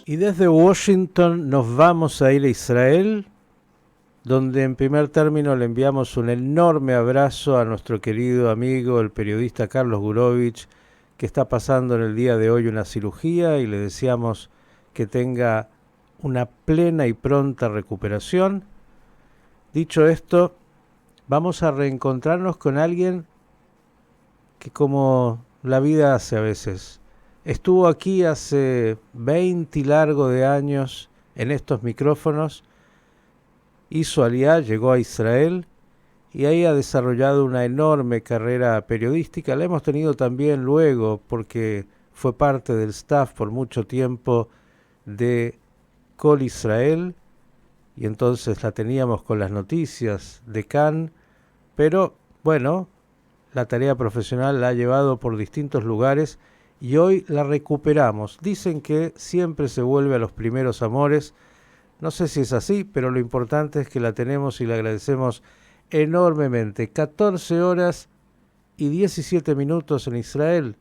Y desde Washington nos vamos a ir a Israel, donde en primer término le enviamos un enorme abrazo a nuestro querido amigo, el periodista Carlos Gurovich, que está pasando en el día de hoy una cirugía, y le deseamos que tenga una plena y pronta recuperación. Dicho esto, vamos a reencontrarnos con alguien que, como la vida hace a veces, estuvo aquí hace 20 y largo de años en estos micrófonos, hizo Aliyá, llegó a Israel y ahí ha desarrollado una enorme carrera periodística. La hemos tenido también luego porque fue parte del staff por mucho tiempo de Col Israel, y entonces la teníamos con las noticias de Cannes, pero bueno, la tarea profesional la ha llevado por distintos lugares y hoy la recuperamos. Dicen que siempre se vuelve a los primeros amores. No sé si es así, pero lo importante es que la tenemos y la agradecemos enormemente. 14 horas y 17 minutos en Israel.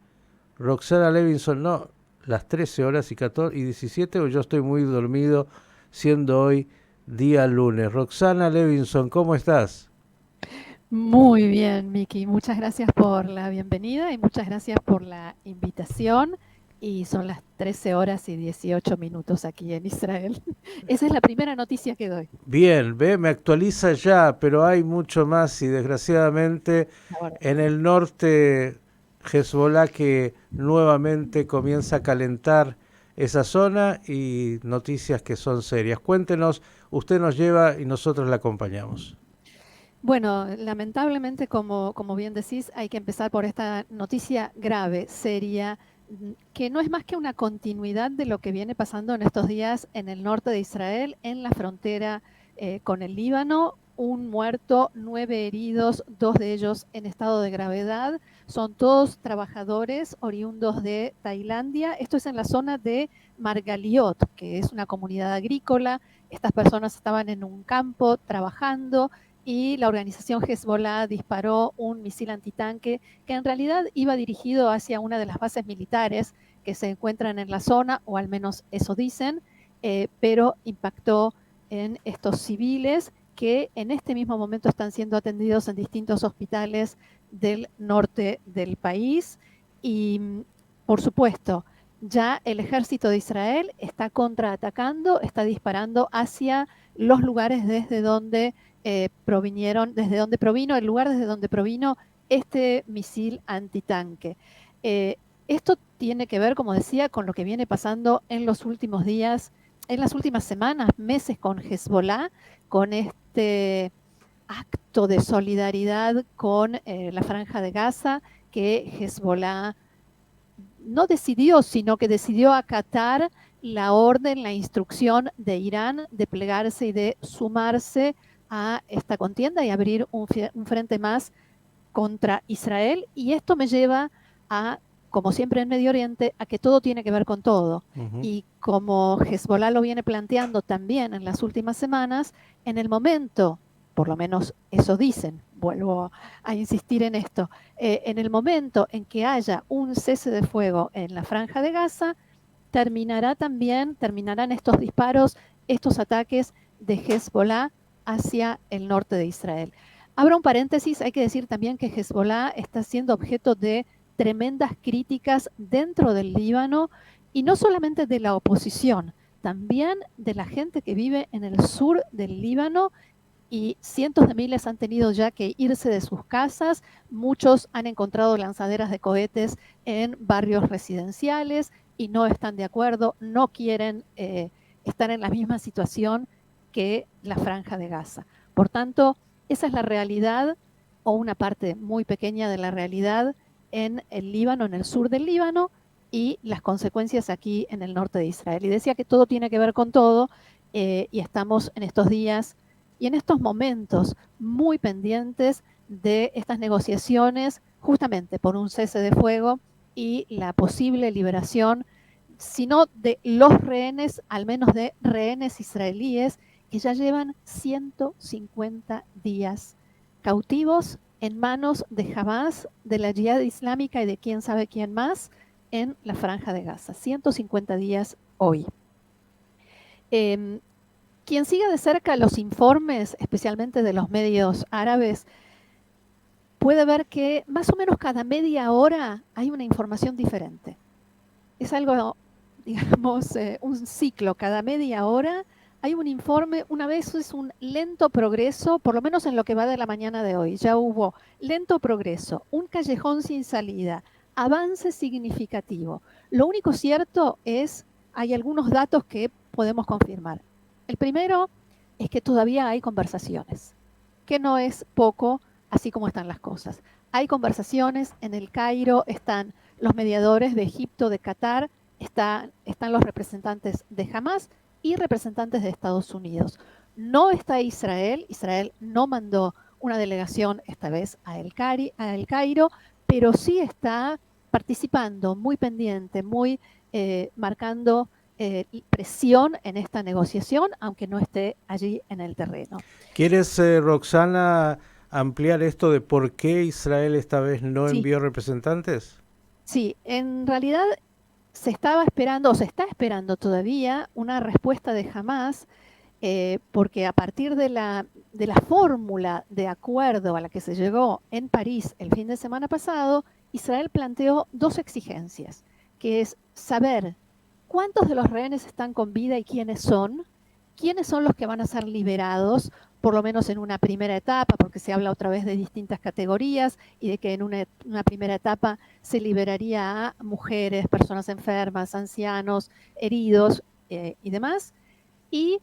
Roxana Levinson, no, las 13 horas y 14 y 17, o yo estoy muy dormido, siendo hoy día lunes. Roxana Levinson, ¿cómo estás? Muy bien, Miki. Muchas gracias por la bienvenida y muchas gracias por la invitación. Y son las 13 horas y 18 minutos aquí en Israel. Esa es la primera noticia que doy. Bien, ve, me actualiza ya, pero hay mucho más y desgraciadamente Ahora, en el norte Hezbollah que nuevamente comienza a calentar esa zona, y noticias que son serias. Cuéntenos, usted nos lleva y nosotros la acompañamos. bueno, lamentablemente, como bien decís, hay que empezar por esta noticia grave, seria, que no es más que una continuidad de lo que viene pasando en estos días en el norte de Israel, en la frontera con el Líbano. Un muerto, 9 heridos, 2 de ellos en estado de gravedad. Son todos trabajadores oriundos de Tailandia. Esto es en la zona de Margaliot, que es una comunidad agrícola. Estas personas estaban en un campo trabajando y la organización Hezbollah disparó un misil antitanque que en realidad iba dirigido hacia una de las bases militares que se encuentran en la zona, o al menos eso dicen, pero impactó en estos civiles que en este mismo momento están siendo atendidos en distintos hospitales del norte del país. Y por supuesto, ya el ejército de Israel está contraatacando, está disparando hacia los lugares desde donde provinieron, desde donde provino, el lugar desde donde provino este misil antitanque. Eh, Esto tiene que ver, como decía, con lo que viene pasando en los últimos días, en las últimas semanas, meses con Hezbollah, con este acto de solidaridad con la Franja de Gaza, que Hezbollah no decidió, sino que decidió acatar la orden, la instrucción de Irán de plegarse y de sumarse a esta contienda y abrir un frente más contra Israel. Y esto me lleva a, como siempre en Medio Oriente, a que todo tiene que ver con todo. Ujú. Y como Hezbollah lo viene planteando también en las últimas semanas, en el momento, por lo menos eso dicen, vuelvo a insistir en esto, en el momento en que haya un cese de fuego en la Franja de Gaza, terminarán estos disparos, estos ataques de Hezbollah hacia el norte de Israel. Abro un paréntesis, hay que decir también que Hezbollah está siendo objeto de tremendas críticas dentro del Líbano, y no solamente de la oposición, también de la gente que vive en el sur del Líbano, y cientos de miles han tenido ya que irse de sus casas. Muchos han encontrado lanzaderas de cohetes en barrios residenciales y no están de acuerdo, no quieren estar en la misma situación que la Franja de Gaza. Por tanto, esa es la realidad, o una parte muy pequeña de la realidad, en el Líbano, en el sur del Líbano, y las consecuencias aquí en el norte de Israel. Y decía que todo tiene que ver con todo, y estamos en estos días y en estos momentos muy pendientes de estas negociaciones, justamente por un cese de fuego y la posible liberación, si no de los rehenes, al menos de rehenes israelíes que ya llevan 150 días cautivos en manos de Hamas, de la Yihad Islámica y de quién sabe quién más en la Franja de Gaza. 150 días hoy. Em, Quien siga de cerca los informes, especialmente de los medios árabes, puede ver que más o menos cada media hora hay una información diferente. Es algo, digamos, un ciclo. Cada media hora hay un informe. Una vez es un lento progreso, por lo menos en lo que va de la mañana de hoy. Ya hubo lento progreso, un callejón sin salida, avance significativo. Lo único cierto es, hay algunos datos que podemos confirmar. El primero es que todavía hay conversaciones, que no es poco, así como están las cosas. Hay conversaciones, en el Cairo están los mediadores de Egipto, de Qatar, están los representantes de Hamas y representantes de Estados Unidos. No está Israel, Israel no mandó una delegación esta vez a El Cairo, pero sí está participando, muy pendiente, muy marcando presión en esta negociación, aunque no esté allí en el terreno. ¿Quieres, Roxana, ampliar esto de por qué Israel esta vez no Sí, envió representantes? sí, en realidad se estaba esperando, o se está esperando todavía, una respuesta de Hamas, porque a partir de la fórmula de acuerdo a la que se llegó en París el fin de semana pasado, Israel planteó dos exigencias, que es saber cuántos de los rehenes están con vida y quiénes son los que van a ser liberados, por lo menos en una primera etapa, porque se habla otra vez de distintas categorías y de que en una primera etapa se liberaría a mujeres, personas enfermas, ancianos, heridos y demás. Y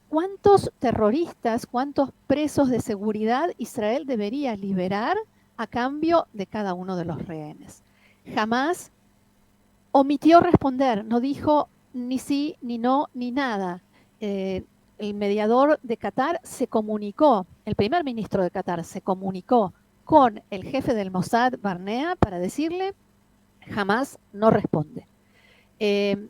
cuántos terroristas, cuántos presos de seguridad Israel debería liberar a cambio de cada uno de los rehenes. Jamás omitió responder, no dijo ni sí, ni no, ni nada. Eh, el mediador de Qatar se comunicó, el primer ministro de Qatar se comunicó con el jefe del Mossad, Barnea, para decirle, jamás no responde. Eh,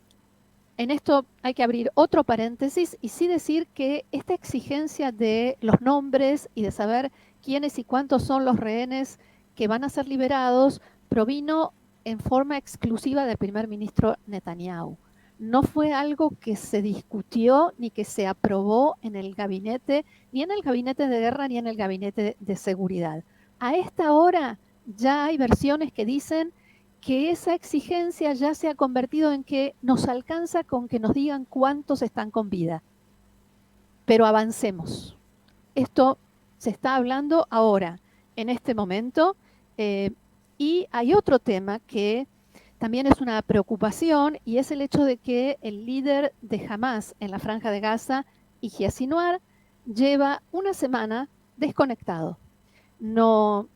en esto hay que abrir otro paréntesis y sí decir que esta exigencia de los nombres y de saber quiénes y cuántos son los rehenes que van a ser liberados provino en forma exclusiva del primer ministro Netanyahu. No fue algo que se discutió ni que se aprobó en el gabinete, ni en el gabinete de guerra ni en el gabinete de seguridad. A esta hora ya hay versiones que dicen que esa exigencia ya se ha convertido en que nos alcanza con que nos digan cuántos están con vida. Pero avancemos. Esto se está hablando ahora, en este momento, y hay otro tema que también es una preocupación y es el hecho de que el líder de Hamas en la Franja de Gaza, Yahya Sinwar, lleva una semana desconectado. No,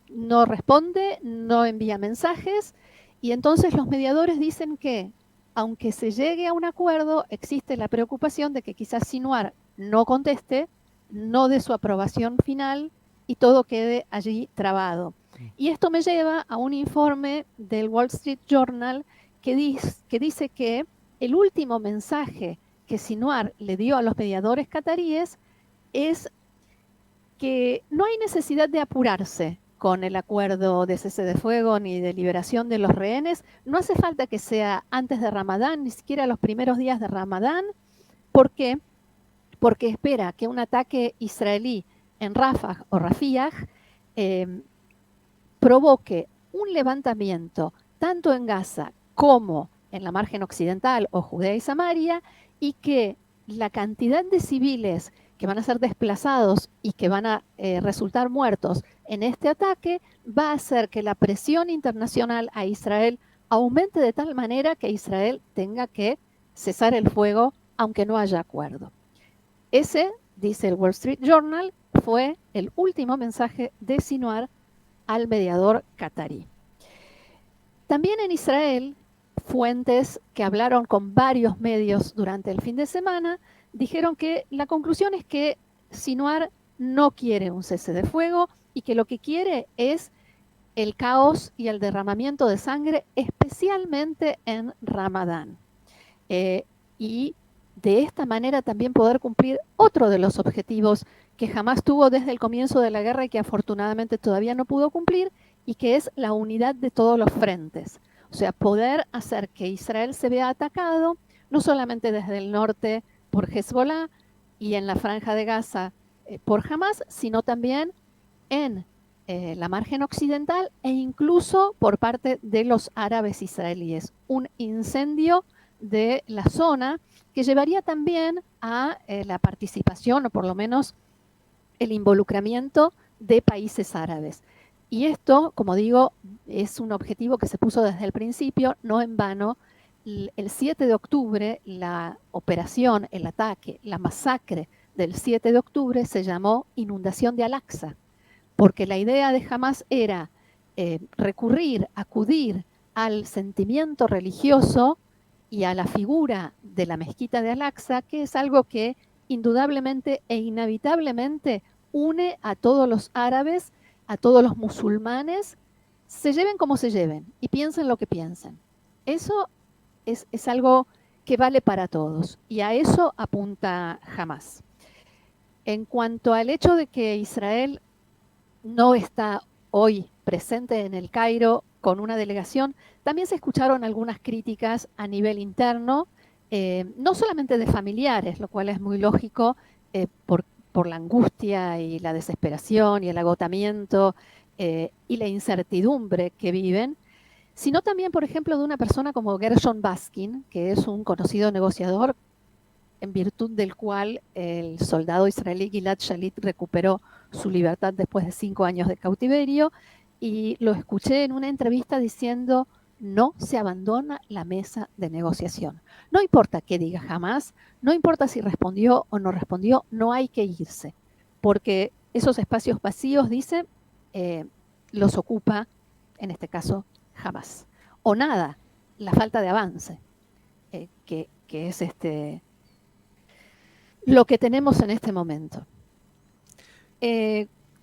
no responde, no envía mensajes y entonces los mediadores dicen que aunque se llegue a un acuerdo, existe la preocupación de que quizás Sinwar no conteste, no dé su aprobación final y todo quede allí trabado. Y esto me lleva a un informe del Wall Street Journal que dice que el último mensaje que Sinwar le dio a los mediadores cataríes es que no hay necesidad de apurarse con el acuerdo de cese de fuego ni de liberación de los rehenes. No hace falta que sea antes de Ramadán, ni siquiera los primeros días de Ramadán. ¿Por qué? Porque espera que un ataque israelí en Rafah o Rafiah eh, provoque un levantamiento tanto en Gaza como en la margen occidental o Judea y Samaria, y que la cantidad de civiles que van a ser desplazados y que van a resultar muertos en este ataque va a hacer que la presión internacional a Israel aumente de tal manera que Israel tenga que cesar el fuego aunque no haya acuerdo. Ese, dice el Wall Street Journal, fue el último mensaje de Sinwar al mediador catarí. También en Israel, fuentes que hablaron con varios medios durante el fin de semana dijeron que la conclusión es que Sinwar no quiere un cese de fuego y que lo que quiere es el caos y el derramamiento de sangre, especialmente en Ramadán. Y de esta manera también poder cumplir otro de los objetivos que jamás tuvo desde el comienzo de la guerra y que afortunadamente todavía no pudo cumplir, y que es la unidad de todos los frentes. O sea, poder hacer que Israel se vea atacado, no solamente desde el norte por Hezbollah y en la Franja de Gaza por Hamas, sino también en la margen occidental e incluso por parte de los árabes israelíes. Un incendio de la zona que llevaría también a la participación, o por lo menos el involucramiento de países árabes. Y esto, como digo, es un objetivo que se puso desde el principio, no en vano. El 7 de octubre, la operación, el ataque, la masacre del 7 de octubre se llamó Inundación de Al-Aqsa, porque la idea de Hamas era recurrir, acudir al sentimiento religioso y a la figura de la mezquita de Al-Aqsa, que es algo que indudablemente e inevitablemente une a todos los árabes, a todos los musulmanes, se lleven como se lleven y piensen lo que piensen. Eso es algo que vale para todos y a eso apunta Hamas. En cuanto al hecho de que Israel no está hoy presente en el Cairo con una delegación, también se escucharon algunas críticas a nivel interno, no solamente de familiares, lo cual es muy lógico por la angustia y la desesperación y el agotamiento y la incertidumbre que viven, sino también, por ejemplo, de una persona como Gershon Baskin, que es un conocido negociador en virtud del cual el soldado israelí Gilad Shalit recuperó su libertad después de 5 años de cautiverio, y lo escuché en una entrevista diciendo: no se abandona la mesa de negociación. No importa qué diga Hamas, no importa si respondió o no respondió, no hay que irse, porque esos espacios vacíos, dice, los ocupa, en este caso, Hamas. O nada, la falta de avance, que es lo que tenemos en este momento.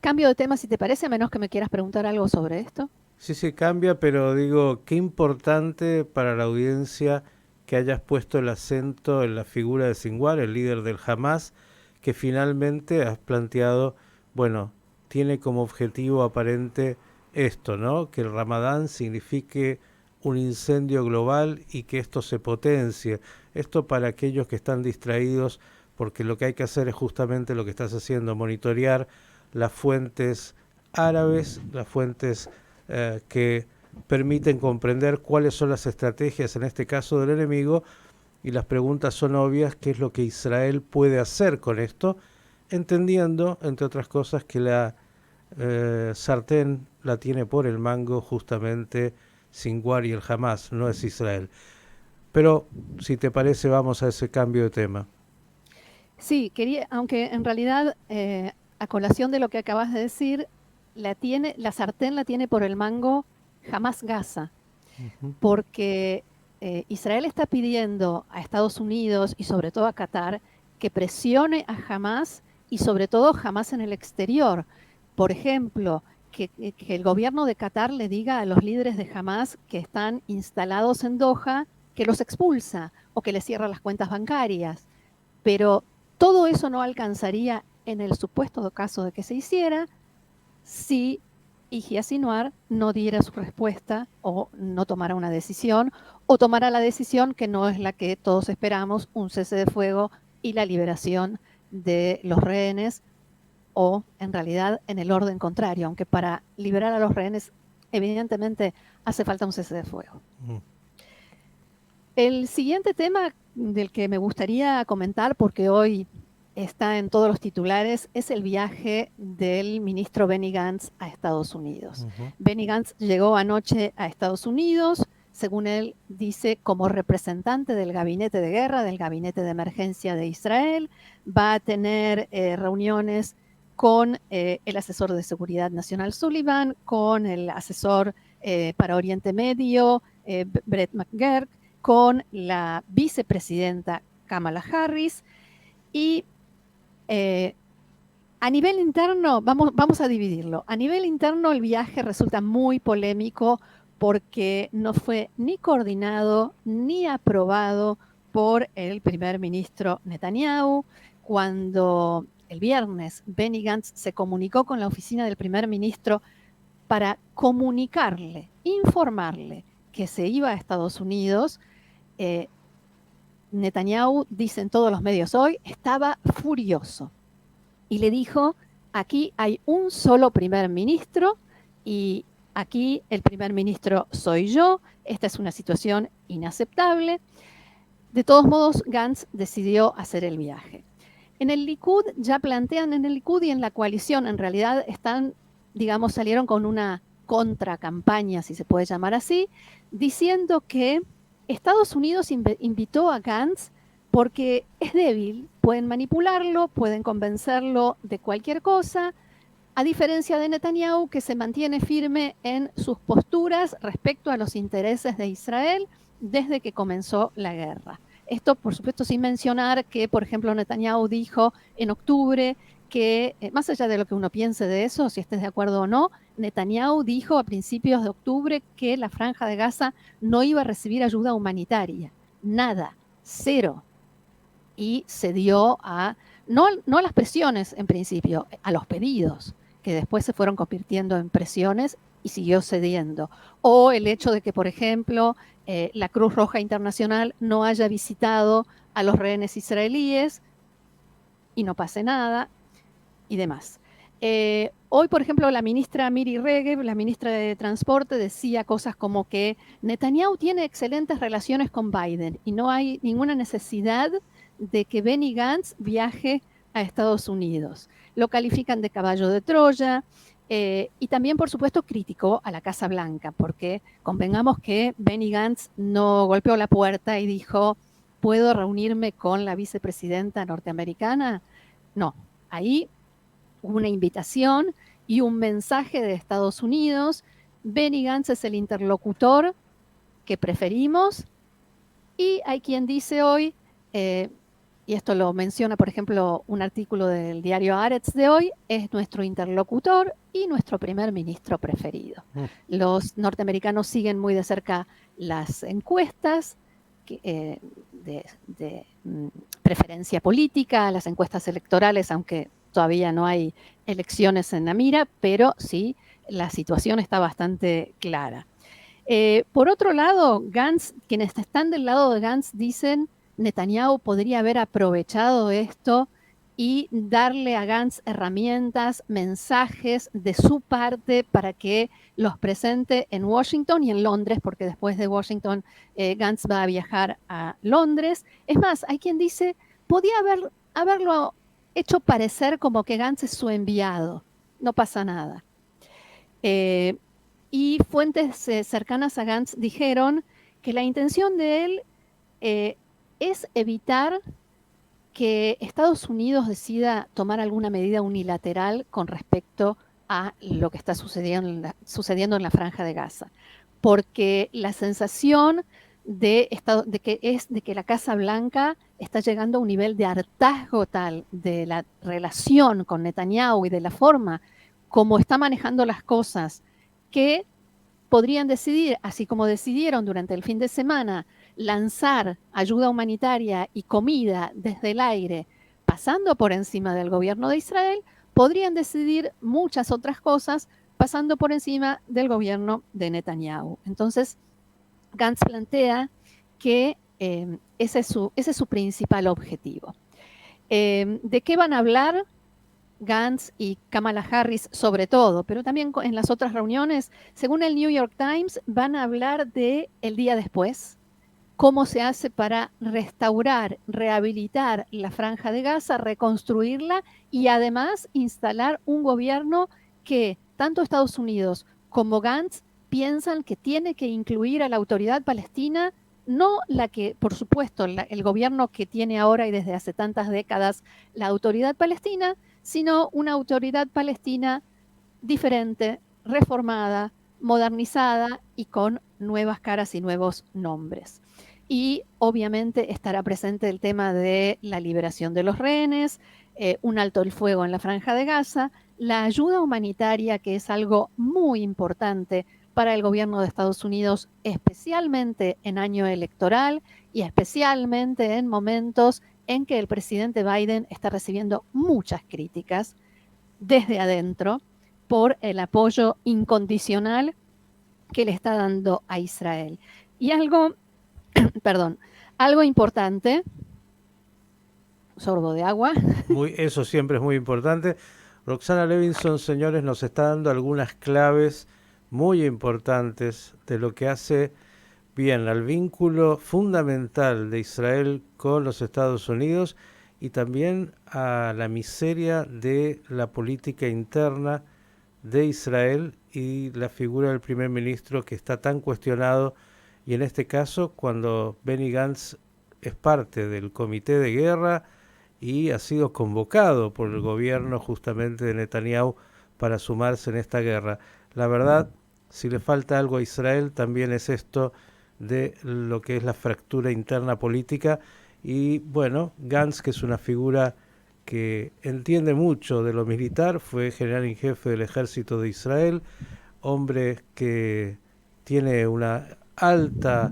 Cambio de tema, si te parece, a menos que me quieras preguntar algo sobre esto. Sí, sí, cambia, pero digo, qué importante para la audiencia que hayas puesto el acento en la figura de Sinwar, el líder del Hamas, que finalmente has planteado, bueno, tiene como objetivo aparente esto, ¿no? Que el Ramadán signifique un incendio global y que esto se potencie. Esto para aquellos que están distraídos, porque lo que hay que hacer es justamente lo que estás haciendo, monitorear las fuentes árabes, las fuentes que permiten comprender cuáles son las estrategias, en este caso del enemigo, y las preguntas son obvias: ¿qué es lo que Israel puede hacer con esto? Entendiendo, entre otras cosas, que la sartén la tiene por el mango justamente Sinwar y el Hamas, no es Israel. Pero, si te parece, vamos a ese cambio de tema. Sí, quería, aunque en realidad, a colación de lo que acabas de decir, la sartén la tiene por el mango Hamas Gaza, porque Israel está pidiendo a Estados Unidos y sobre todo a Qatar que presione a Hamas y sobre todo Hamas en el exterior. Por ejemplo, que el gobierno de Qatar le diga a los líderes de Hamas que están instalados en Doha que los expulsa o que les cierra las cuentas bancarias. Pero todo eso no alcanzaría en el supuesto caso de que se hiciera si Yihya Sinwar no diera su respuesta o no tomara una decisión, o tomara la decisión que no es la que todos esperamos, un cese de fuego y la liberación de los rehenes, o en realidad en el orden contrario, aunque para liberar a los rehenes evidentemente hace falta un cese de fuego. El siguiente tema del que me gustaría comentar, porque hoy está en todos los titulares, es el viaje del ministro Benny Gantz a Estados Unidos. Benny Gantz llegó anoche a Estados Unidos, según él dice, como representante del gabinete de guerra, del gabinete de emergencia de Israel. Va a tener reuniones con el asesor de seguridad nacional Sullivan, con el asesor para Oriente Medio, Brett McGurk, con la vicepresidenta Kamala Harris. Y a nivel interno, vamos a dividirlo. A nivel interno, el viaje resulta muy polémico porque no fue ni coordinado ni aprobado por el primer ministro Netanyahu. Cuando el viernes Benny Gantz se comunicó con la oficina del primer ministro para comunicarle, informarle que se iba a Estados Unidos, Netanyahu, dicen todos los medios hoy, estaba furioso y le dijo, aquí hay un solo primer ministro y aquí el primer ministro soy yo, esta es una situación inaceptable. De todos modos, Gantz decidió hacer el viaje. En el Likud ya plantean, en el Likud y en la coalición en realidad están, digamos, salieron con una contracampaña, si se puede llamar así, diciendo que Estados Unidos invitó a Gantz porque es débil, pueden manipularlo, pueden convencerlo de cualquier cosa, a diferencia de Netanyahu, que se mantiene firme en sus posturas respecto a los intereses de Israel desde que comenzó la guerra. Esto, por supuesto, sin mencionar que, por ejemplo, Netanyahu dijo en octubre que, más allá de lo que uno piense de eso, si estés de acuerdo o no, Netanyahu dijo a principios de octubre que la Franja de Gaza no iba a recibir ayuda humanitaria. Nada, cero. Y se dio a, no a las presiones en principio, a los pedidos, que después se fueron convirtiendo en presiones y siguió cediendo. O el hecho de que, por ejemplo, la Cruz Roja Internacional no haya visitado a los rehenes israelíes y no pase nada y demás. Hoy, por ejemplo, la ministra Miri Regev, la ministra de Transporte, decía cosas como que Netanyahu tiene excelentes relaciones con Biden y no hay ninguna necesidad de que Benny Gantz viaje a Estados Unidos. Lo califican de caballo de Troya y también, por supuesto, criticó a la Casa Blanca, porque convengamos que Benny Gantz no golpeó la puerta y dijo, ¿puedo reunirme con la vicepresidenta norteamericana? No, ahí una invitación y un mensaje de Estados Unidos. Benny Gantz es el interlocutor que preferimos y hay quien dice hoy, y esto lo menciona, por ejemplo, un artículo del diario Haaretz de hoy, es nuestro interlocutor y nuestro primer ministro preferido. Los norteamericanos siguen muy de cerca las encuestas de preferencia política, las encuestas electorales, aunque todavía no hay elecciones en la mira, pero sí, la situación está bastante clara. Por otro lado, Gantz, quienes están del lado de Gantz dicen Netanyahu podría haber aprovechado esto y darle a Gantz herramientas, mensajes de su parte para que los presente en Washington y en Londres, porque después de Washington Gantz va a viajar a Londres. Es más, hay quien dice, podía haberlo hecho parecer como que Gantz es su enviado, no pasa nada. Y fuentes cercanas a Gantz dijeron que la intención de él es evitar que Estados Unidos decida tomar alguna medida unilateral con respecto a lo que está sucediendo en la Franja de Gaza. Porque la sensación de que la Casa Blanca está llegando a un nivel de hartazgo tal de la relación con Netanyahu y de la forma como está manejando las cosas, que podrían decidir, así como decidieron durante el fin de semana, lanzar ayuda humanitaria y comida desde el aire, pasando por encima del gobierno de Israel, podrían decidir muchas otras cosas pasando por encima del gobierno de Entonces, Gantz plantea que ese es su principal objetivo. ¿De qué van a hablar Gantz y Kamala Harris sobre todo, pero también en las otras reuniones? Según el New York Times, van a hablar de el día después, cómo se hace para restaurar, rehabilitar la Franja de Gaza, reconstruirla y además instalar un gobierno que tanto Estados Unidos como Gantz piensan que tiene que incluir a la autoridad palestina, no la que, por supuesto, el gobierno que tiene ahora y desde hace tantas décadas la autoridad palestina, sino una autoridad palestina diferente, reformada, modernizada y con nuevas caras y nuevos nombres. Y obviamente estará presente el tema de la liberación de los rehenes, un alto el fuego en la Franja de Gaza, la ayuda humanitaria, que es algo muy importante para el gobierno de Estados Unidos, especialmente en año electoral y especialmente en momentos en que el presidente Biden está recibiendo muchas críticas desde adentro por el apoyo incondicional que le está dando a Israel. Y algo, perdón, Algo importante, sorbo de agua. Eso siempre es muy importante. Roxana Levinson, señores, nos está dando algunas claves muy importantes de lo que hace bien al vínculo fundamental de Israel con los Estados Unidos y también a la miseria de la política interna de Israel y la figura del primer ministro que está tan cuestionado, y en este caso cuando Benny Gantz es parte del comité de guerra y ha sido convocado por el gobierno justamente de Netanyahu para sumarse en esta guerra. La verdad, si le falta algo a Israel, también es esto de lo que es la fractura interna política. Y bueno, Gantz, que es una figura que entiende mucho de lo militar, fue general en jefe del ejército de Israel, hombre que tiene una alta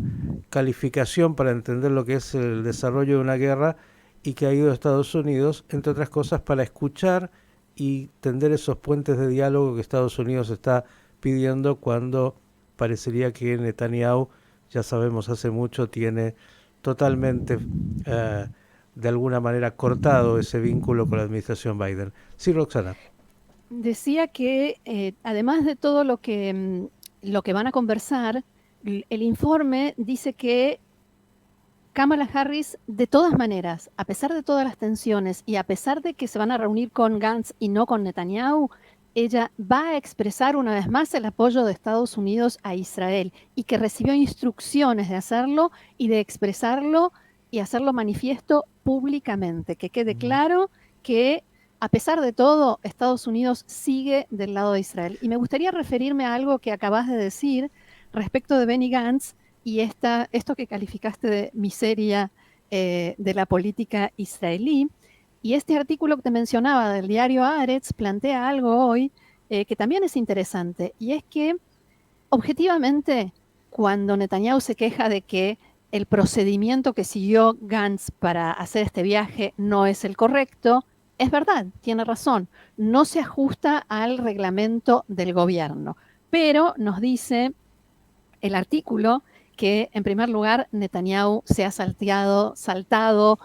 calificación para entender lo que es el desarrollo de una guerra y que ha ido a Estados Unidos, entre otras cosas, para escuchar y tender esos puentes de diálogo que Estados Unidos está pidiendo cuando parecería que Netanyahu, ya sabemos hace mucho, tiene totalmente de alguna manera cortado ese vínculo con la administración Biden. Sí, Roxana. Decía que además de todo lo que van a conversar, el informe dice que Kamala Harris, de todas maneras, a pesar de todas las tensiones y a pesar de que se van a reunir con Gantz y no con Netanyahu, ella va a expresar una vez más el apoyo de Estados Unidos a Israel y que recibió instrucciones de hacerlo y de expresarlo y hacerlo manifiesto públicamente. Que quede claro que, a pesar de todo, Estados Unidos sigue del lado de Israel. Y me gustaría referirme a algo que acabas de decir respecto de Benny Gantz y esto que calificaste de miseria de la política israelí. Y este artículo que te mencionaba del diario Haaretz plantea algo hoy que también es interesante, y es que objetivamente cuando Netanyahu se queja de que el procedimiento que siguió Gantz para hacer este viaje no es el correcto, es verdad, tiene razón, no se ajusta al reglamento del gobierno, pero nos dice el artículo que en primer lugar Netanyahu se ha saltado,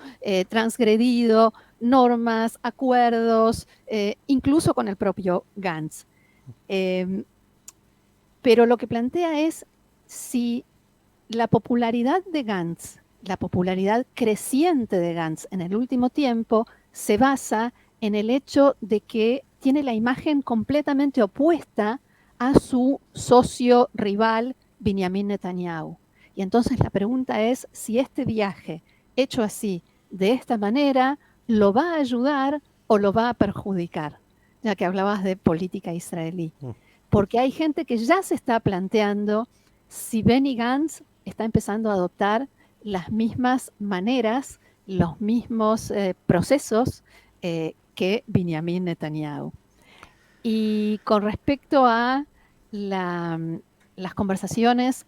transgredido normas, acuerdos, incluso con el propio Gantz. Pero lo que plantea es si la popularidad de Gantz, la popularidad creciente de Gantz en el último tiempo, se basa en el hecho de que tiene la imagen completamente opuesta a su socio rival Benjamin Netanyahu. Y entonces la pregunta es si este viaje, hecho así, de esta manera, lo va a ayudar o lo va a perjudicar, ya que hablabas de política israelí. Porque hay gente que ya se está planteando si Benny Gantz está empezando a adoptar las mismas maneras, los mismos procesos que Benjamin Netanyahu. Y con respecto a las conversaciones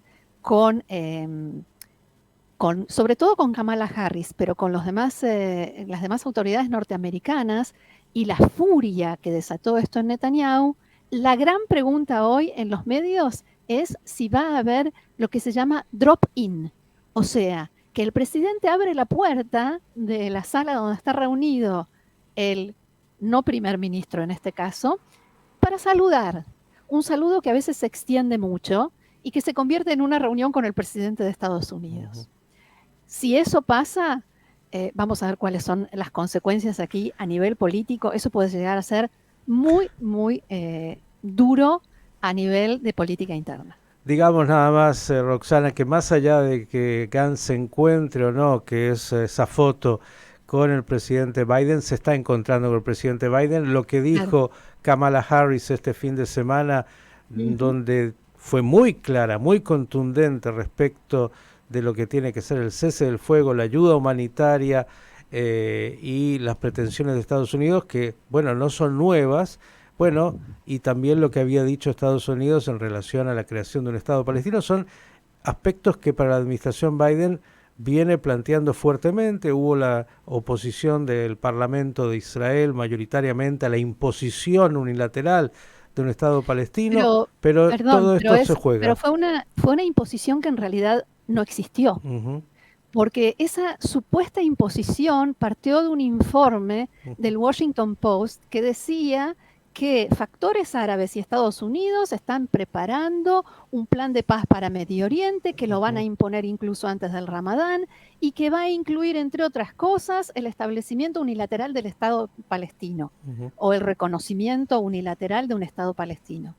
sobre todo con Kamala Harris, pero con las demás autoridades norteamericanas y la furia que desató esto en Netanyahu, la gran pregunta hoy en los medios es si va a haber lo que se llama drop-in, o sea, que el presidente abre la puerta de la sala donde está reunido el no primer ministro en este caso, para saludar. Un saludo que a veces se extiende mucho y que se convierte en una reunión con el presidente de Estados Unidos. Si eso pasa, vamos a ver cuáles son las consecuencias aquí a nivel político. Eso puede llegar a ser muy, muy duro a nivel de política interna. Digamos nada más, Roxana, que más allá de que Gantz se encuentre o no, que es esa foto con el presidente Biden, se está encontrando con el presidente Biden. Lo que dijo Kamala Harris este fin de semana, donde fue muy clara, muy contundente respecto de lo que tiene que ser el cese del fuego, la ayuda humanitaria y las pretensiones de Estados Unidos, que, bueno, no son nuevas, bueno, y también lo que había dicho Estados Unidos en relación a la creación de un Estado palestino, son aspectos que para la administración Biden viene planteando fuertemente. Hubo la oposición del Parlamento de Israel mayoritariamente a la imposición unilateral de un Estado palestino, pero todo esto se juega. Pero fue una imposición que en realidad no existió. porque esa supuesta imposición partió de un informe del Washington Post que decía que factores árabes y Estados Unidos están preparando un plan de paz para Medio Oriente, que lo van a imponer incluso antes del Ramadán y que va a incluir, entre otras cosas, el establecimiento unilateral del Estado palestino o el reconocimiento unilateral de un Estado palestino.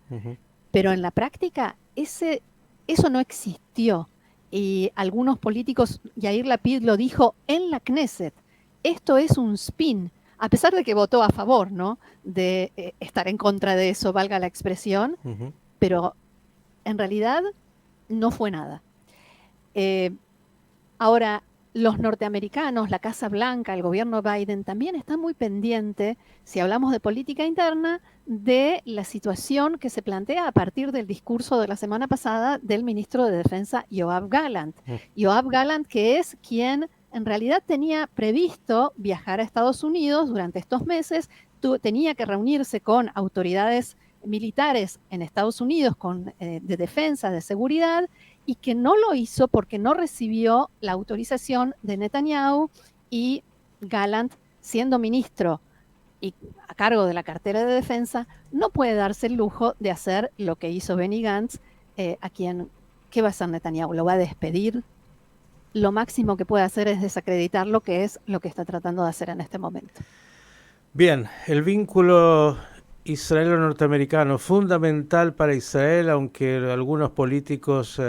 Pero en la práctica eso no existió. Y algunos políticos, Yair Lapid lo dijo en la Knesset, esto es un spin, a pesar de que votó a favor, ¿no?, de estar en contra de eso, valga la expresión, pero en realidad no fue nada. Ahora, los norteamericanos, la Casa Blanca, el gobierno Biden, también están muy pendientes, si hablamos de política interna, de la situación que se plantea a partir del discurso de la semana pasada del ministro de Defensa, Yoav Gallant. Yoav Gallant, que es quien en realidad tenía previsto viajar a Estados Unidos durante estos meses, tenía que reunirse con autoridades militares en Estados Unidos de defensa, de seguridad, y que no lo hizo porque no recibió la autorización de Netanyahu, y Gallant, siendo ministro y a cargo de la cartera de defensa, no puede darse el lujo de hacer lo que hizo Benny Gantz, ¿qué va a hacer Netanyahu? ¿Lo va a despedir? Lo máximo que puede hacer es desacreditar lo que es lo que está tratando de hacer en este momento. Bien, el vínculo israelo-norteamericano, fundamental para Israel, aunque algunos políticos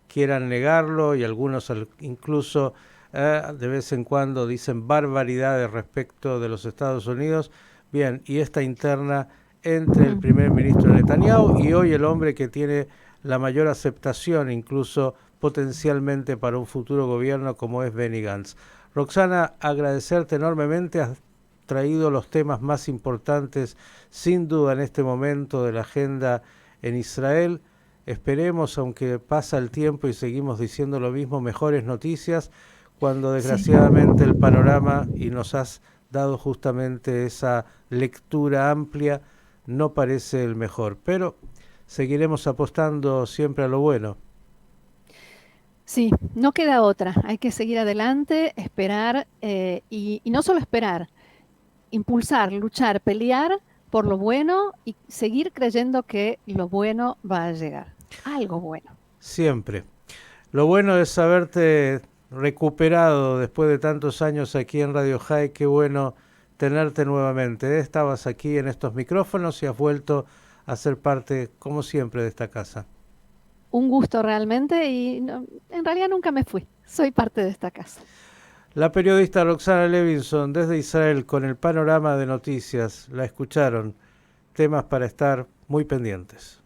quieran negarlo y algunos incluso de vez en cuando dicen barbaridades respecto de los Estados Unidos. Bien, y esta interna entre el primer ministro Netanyahu y hoy el hombre que tiene la mayor aceptación, incluso potencialmente para un futuro gobierno, como es Benny Gantz. Roxana, agradecerte enormemente. Has traído los temas más importantes, sin duda, en este momento de la agenda en Israel. Esperemos, aunque pasa el tiempo y seguimos diciendo lo mismo, mejores noticias, cuando desgraciadamente el panorama, y nos has dado justamente esa lectura amplia, no parece el mejor. Pero seguiremos apostando siempre a lo bueno. Sí, no queda otra. Hay que seguir adelante, esperar y no solo esperar, impulsar, luchar, pelear por lo bueno y seguir creyendo que lo bueno va a llegar. Algo bueno. Siempre. Lo bueno es haberte recuperado después de tantos años aquí en Radio High. Qué bueno tenerte nuevamente. Estabas aquí en estos micrófonos y has vuelto a ser parte, como siempre, de esta casa. Un gusto realmente y en realidad nunca me fui. Soy parte de esta casa. La periodista Roxana Levinson desde Israel con el panorama de noticias. La escucharon. Temas para estar muy pendientes.